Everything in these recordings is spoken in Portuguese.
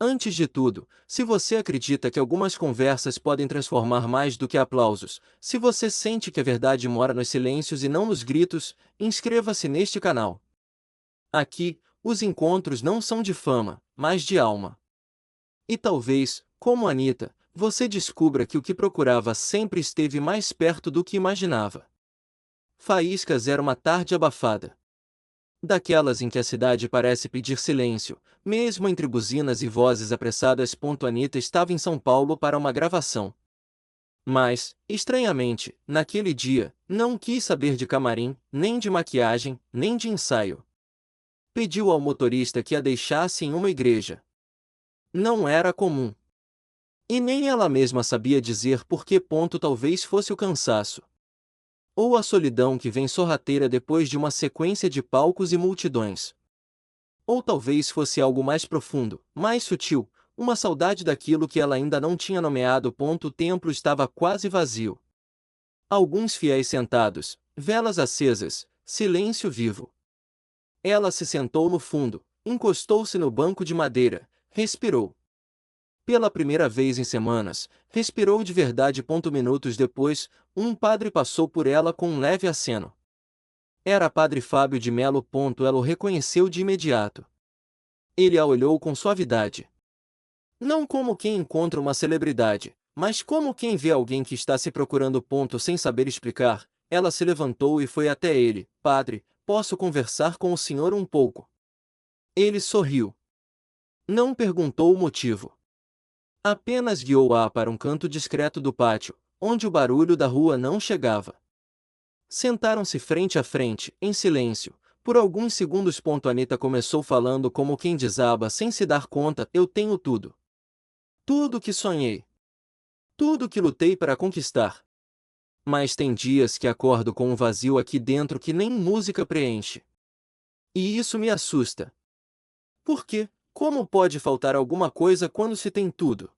Antes de tudo, se você acredita que algumas conversas podem transformar mais do que aplausos, se você sente que a verdade mora nos silêncios e não nos gritos, inscreva-se neste canal. Aqui, os encontros não são de fama, mas de alma. E talvez, como Anita, você descubra que o que procurava sempre esteve mais perto do que imaginava. Faíscas era uma tarde abafada. Daquelas em que a cidade parece pedir silêncio, mesmo entre buzinas e vozes apressadas. Anita estava em São Paulo para uma gravação. Mas, estranhamente, naquele dia, não quis saber de camarim, nem de maquiagem, nem de ensaio. Pediu ao motorista que a deixasse em uma igreja. Não era comum. E nem ela mesma sabia dizer por que. Talvez fosse o cansaço. Ou a solidão que vem sorrateira depois de uma sequência de palcos e multidões. Ou talvez fosse algo mais profundo, mais sutil, uma saudade daquilo que ela ainda não tinha nomeado. O templo estava quase vazio. Alguns fiéis sentados, velas acesas, silêncio vivo. Ela se sentou no fundo, encostou-se no banco de madeira, respirou. Pela primeira vez em semanas, respirou de verdade. Minutos depois, um padre passou por ela com um leve aceno. Era Padre Fábio de Melo. Ela o reconheceu de imediato. Ele a olhou com suavidade. Não como quem encontra uma celebridade, mas como quem vê alguém que está se procurando. Sem saber explicar, ela se levantou e foi até ele. Padre, posso conversar com o senhor um pouco? Ele sorriu. Não perguntou o motivo. Apenas guiou-a para um canto discreto do pátio, onde o barulho da rua não chegava. Sentaram-se frente a frente, em silêncio. Por alguns segundos. Anita começou falando como quem desaba sem se dar conta. Eu tenho tudo. Tudo que sonhei. Tudo que lutei para conquistar. Mas tem dias que acordo com um vazio aqui dentro que nem música preenche. E isso me assusta. Por quê? Como pode faltar alguma coisa quando se tem tudo?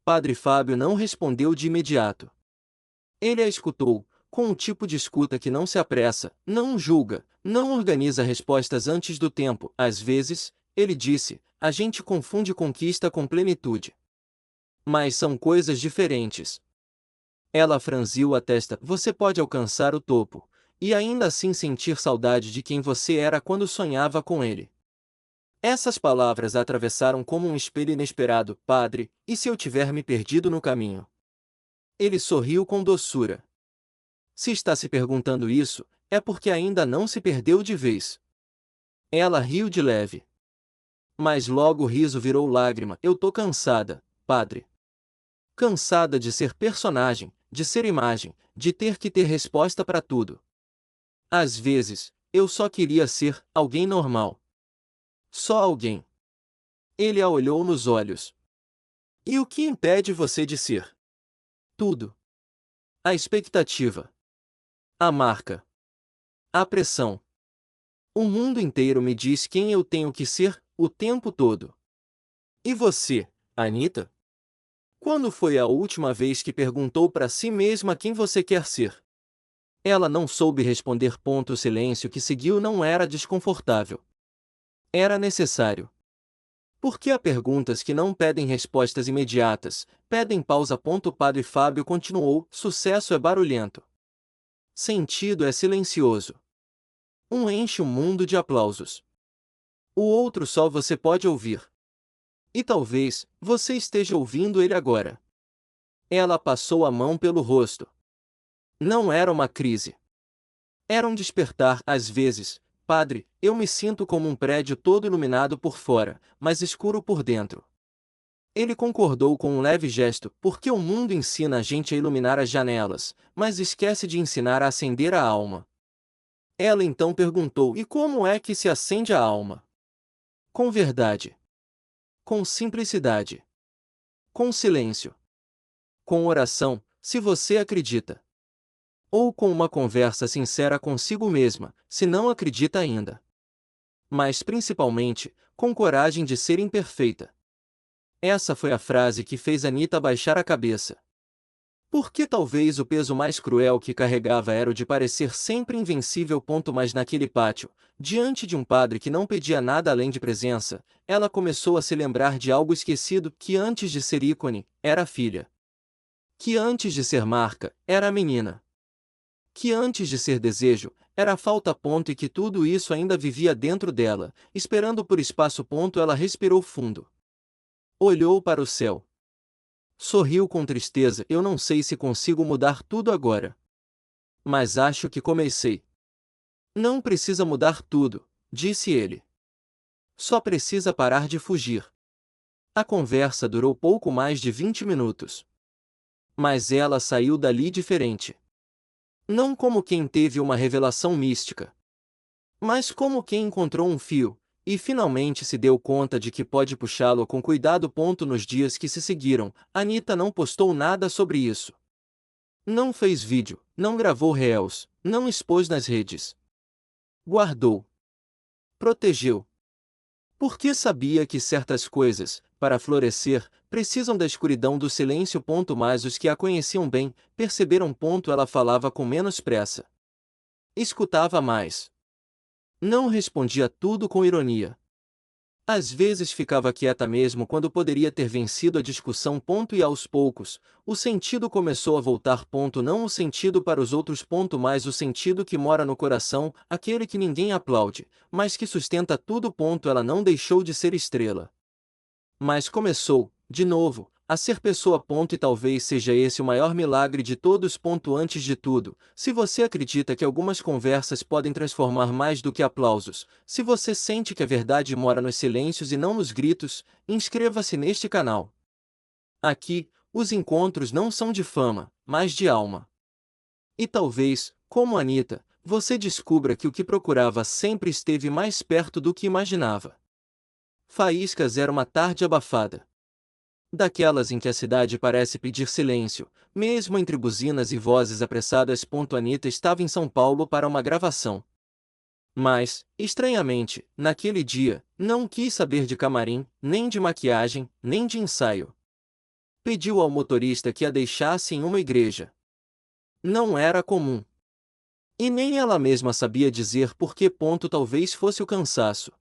Padre Fábio não respondeu de imediato. Ele a escutou, com o tipo de escuta que não se apressa, não julga, não organiza respostas antes do tempo. Às vezes, ele disse, a gente confunde conquista com plenitude. Mas são coisas diferentes. Ela franziu a testa. Você pode alcançar o topo, e ainda assim sentir saudade de quem você era quando sonhava com ele. Essas palavras a atravessaram como um espelho inesperado. Padre, e se eu tiver me perdido no caminho? Ele sorriu com doçura. Se está se perguntando isso, é porque ainda não se perdeu de vez. Ela riu de leve. Mas logo o riso virou lágrima. Eu tô cansada, padre. Cansada de ser personagem, de ser imagem, de ter que ter resposta para tudo. Às vezes, eu só queria ser alguém normal. Só alguém. Ele a olhou nos olhos. E o que impede você de ser? Tudo. A expectativa. A marca. A pressão. O mundo inteiro me diz quem eu tenho que ser, o tempo todo. E você, Anita? Quando foi a última vez que perguntou para si mesma quem você quer ser? Ela não soube responder. O silêncio que seguiu não era desconfortável. Era necessário. Porque há perguntas que não pedem respostas imediatas, pedem pausa. O Padre Fábio continuou, sucesso é barulhento. Sentido é silencioso. Um enche o mundo de aplausos. O outro só você pode ouvir. E talvez, você esteja ouvindo ele agora. Ela passou a mão pelo rosto. Não era uma crise. Era um despertar. Às vezes, padre, eu me sinto como um prédio todo iluminado por fora, mas escuro por dentro. Ele concordou com um leve gesto, porque o mundo ensina a gente a iluminar as janelas, mas esquece de ensinar a acender a alma. Ela então perguntou: e como é que se acende a alma? Com verdade. Com simplicidade. Com silêncio. Com oração, se você acredita. Ou com uma conversa sincera consigo mesma, se não acredita ainda. Mas principalmente, com coragem de ser imperfeita. Essa foi a frase que fez Anita baixar a cabeça. Porque talvez o peso mais cruel que carregava era o de parecer sempre invencível. Mas naquele pátio, diante de um padre que não pedia nada além de presença, ela começou a se lembrar de algo esquecido, que antes de ser ícone, era a filha. Que antes de ser marca, era a menina. Que antes de ser desejo, era a falta. E que tudo isso ainda vivia dentro dela, esperando por espaço. Ela respirou fundo. Olhou para o céu. Sorriu com tristeza. Eu não sei se consigo mudar tudo agora. Mas acho que comecei. Não precisa mudar tudo, disse ele. Só precisa parar de fugir. A conversa durou pouco mais de 20 minutos. Mas ela saiu dali diferente. Não como quem teve uma revelação mística, mas como quem encontrou um fio, e finalmente se deu conta de que pode puxá-lo com cuidado. Nos dias que se seguiram, Anita não postou nada sobre isso. Não fez vídeo, não gravou reels, não expôs nas redes. Guardou. Protegeu. Porque sabia que certas coisas, para florescer, precisam da escuridão, do silêncio. Mas os que a conheciam bem, perceberam. Ela falava com menos pressa. Escutava mais. Não respondia tudo com ironia. Às vezes ficava quieta mesmo quando poderia ter vencido a discussão. E aos poucos, o sentido começou a voltar. Não o sentido para os outros. Mas o sentido que mora no coração, aquele que ninguém aplaude, mas que sustenta tudo. Ela não deixou de ser estrela. Mas começou, de novo, a ser pessoa. E talvez seja esse o maior milagre de todos. Antes de tudo, se você acredita que algumas conversas podem transformar mais do que aplausos, se você sente que a verdade mora nos silêncios e não nos gritos, inscreva-se neste canal. Aqui, os encontros não são de fama, mas de alma. E talvez, como Anita, você descubra que o que procurava sempre esteve mais perto do que imaginava. Faíscas era uma tarde abafada. Daquelas em que a cidade parece pedir silêncio, mesmo entre buzinas e vozes apressadas. Anita estava em São Paulo para uma gravação. Mas, estranhamente, naquele dia, não quis saber de camarim, nem de maquiagem, nem de ensaio. Pediu ao motorista que a deixasse em uma igreja. Não era comum. E nem ela mesma sabia dizer por que. Talvez fosse o cansaço.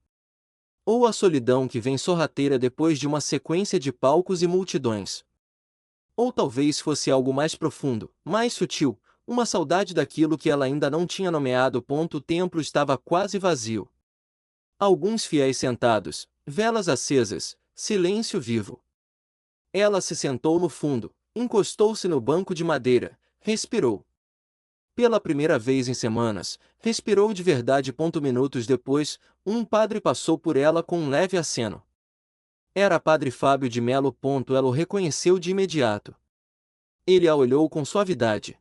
Ou a solidão que vem sorrateira depois de uma sequência de palcos e multidões. Ou talvez fosse algo mais profundo, mais sutil, uma saudade daquilo que ela ainda não tinha nomeado. O templo estava quase vazio. Alguns fiéis sentados, velas acesas, silêncio vivo. Ela se sentou no fundo, encostou-se no banco de madeira, respirou. Pela primeira vez em semanas, respirou de verdade. Minutos depois, um padre passou por ela com um leve aceno. Era Padre Fábio de Melo. Ela o reconheceu de imediato. Ele a olhou com suavidade.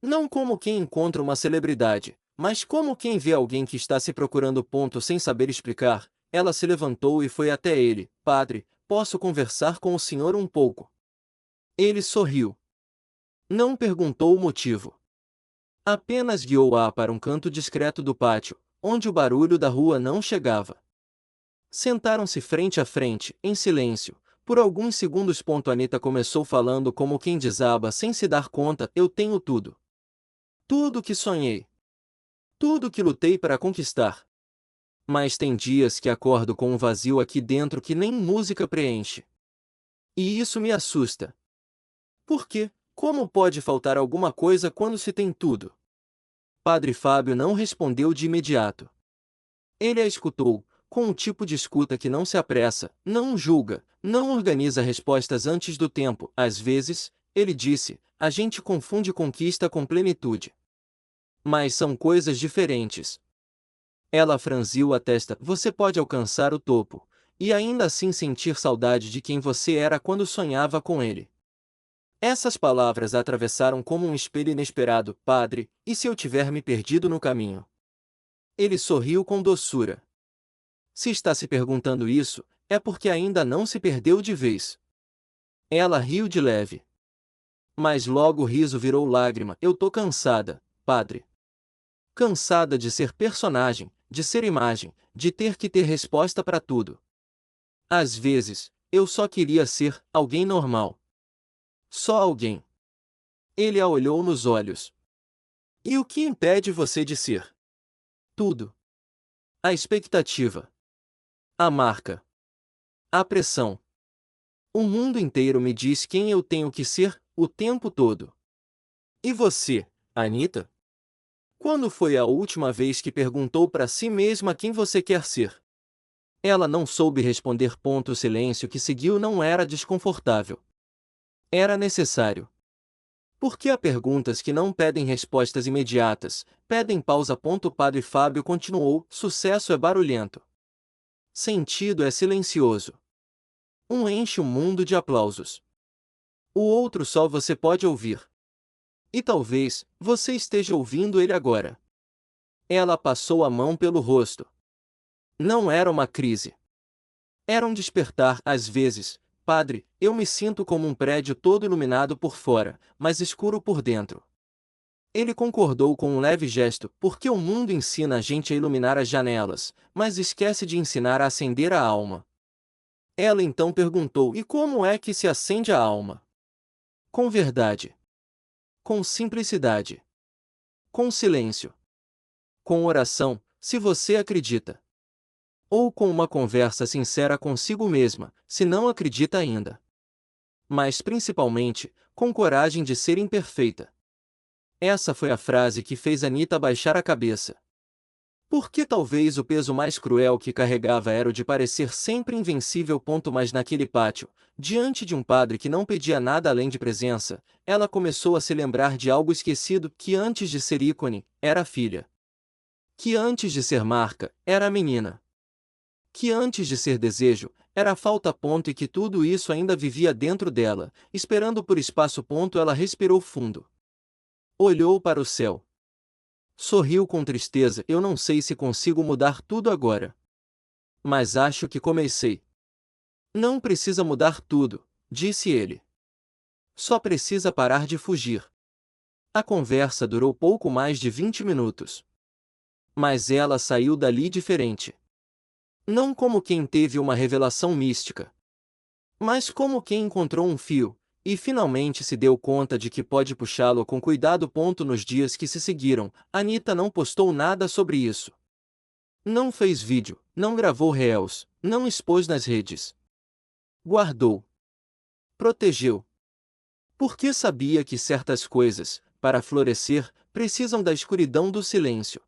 Não como quem encontra uma celebridade, mas como quem vê alguém que está se procurando. Sem saber explicar, ela se levantou e foi até ele. Padre, posso conversar com o senhor um pouco? Ele sorriu. Não perguntou o motivo. Apenas guiou-a para um canto discreto do pátio, onde o barulho da rua não chegava. Sentaram-se frente a frente, em silêncio. Por alguns segundos. Anita começou falando como quem desaba sem se dar conta. Eu tenho tudo. Tudo que sonhei. Tudo que lutei para conquistar. Mas tem dias que acordo com um vazio aqui dentro que nem música preenche. E isso me assusta. Por quê? Como pode faltar alguma coisa quando se tem tudo? Padre Fábio não respondeu de imediato. Ele a escutou, com um tipo de escuta que não se apressa, não julga, não organiza respostas antes do tempo. Às vezes, ele disse, a gente confunde conquista com plenitude. Mas são coisas diferentes. Ela franziu a testa. Você pode alcançar o topo, e ainda assim sentir saudade de quem você era quando sonhava com ele. Essas palavras a atravessaram como um espelho inesperado. Padre, e se eu tiver me perdido no caminho? Ele sorriu com doçura. Se está se perguntando isso, é porque ainda não se perdeu de vez. Ela riu de leve. Mas logo o riso virou lágrima. Eu tô cansada, padre. Cansada de ser personagem, de ser imagem, de ter que ter resposta para tudo. Às vezes, eu só queria ser alguém normal. Só alguém. Ele a olhou nos olhos. E o que impede você de ser? Tudo. A expectativa. A marca. A pressão. O mundo inteiro me diz quem eu tenho que ser, o tempo todo. E você, Anita? Quando foi a última vez que perguntou para si mesma quem você quer ser? Ela não soube responder. O silêncio que seguiu não era desconfortável. Era necessário. Porque há perguntas que não pedem respostas imediatas, pedem pausa. O padre Fábio continuou: sucesso é barulhento. Sentido é silencioso. Um enche o mundo de aplausos. O outro só você pode ouvir. E talvez você esteja ouvindo ele agora. Ela passou a mão pelo rosto. Não era uma crise. Era um despertar. Às vezes, padre, eu me sinto como um prédio todo iluminado por fora, mas escuro por dentro. Ele concordou com um leve gesto, porque o mundo ensina a gente a iluminar as janelas, mas esquece de ensinar a acender a alma. Ela então perguntou: e como é que se acende a alma? Com verdade. Com simplicidade. Com silêncio. Com oração, se você acredita. Ou com uma conversa sincera consigo mesma, se não acredita ainda. Mas principalmente, com coragem de ser imperfeita. Essa foi a frase que fez Anita baixar a cabeça. Porque talvez o peso mais cruel que carregava era o de parecer sempre invencível. Mas naquele pátio, diante de um padre que não pedia nada além de presença, ela começou a se lembrar de algo esquecido: que antes de ser ícone, era a filha. Que antes de ser marca, era a menina. Que antes de ser desejo, era a falta. E que tudo isso ainda vivia dentro dela, esperando por espaço. Ela respirou fundo. Olhou para o céu. Sorriu com tristeza. Eu não sei se consigo mudar tudo agora. Mas acho que comecei. Não precisa mudar tudo, disse ele. Só precisa parar de fugir. A conversa durou pouco mais de 20 minutos. Mas ela saiu dali diferente. Não como quem teve uma revelação mística, mas como quem encontrou um fio, e finalmente se deu conta de que pode puxá-lo com cuidado. Nos dias que se seguiram, Anita não postou nada sobre isso. Não fez vídeo, não gravou reels, não expôs nas redes. Guardou. Protegeu. Porque sabia que certas coisas, para florescer, precisam da escuridão do silêncio.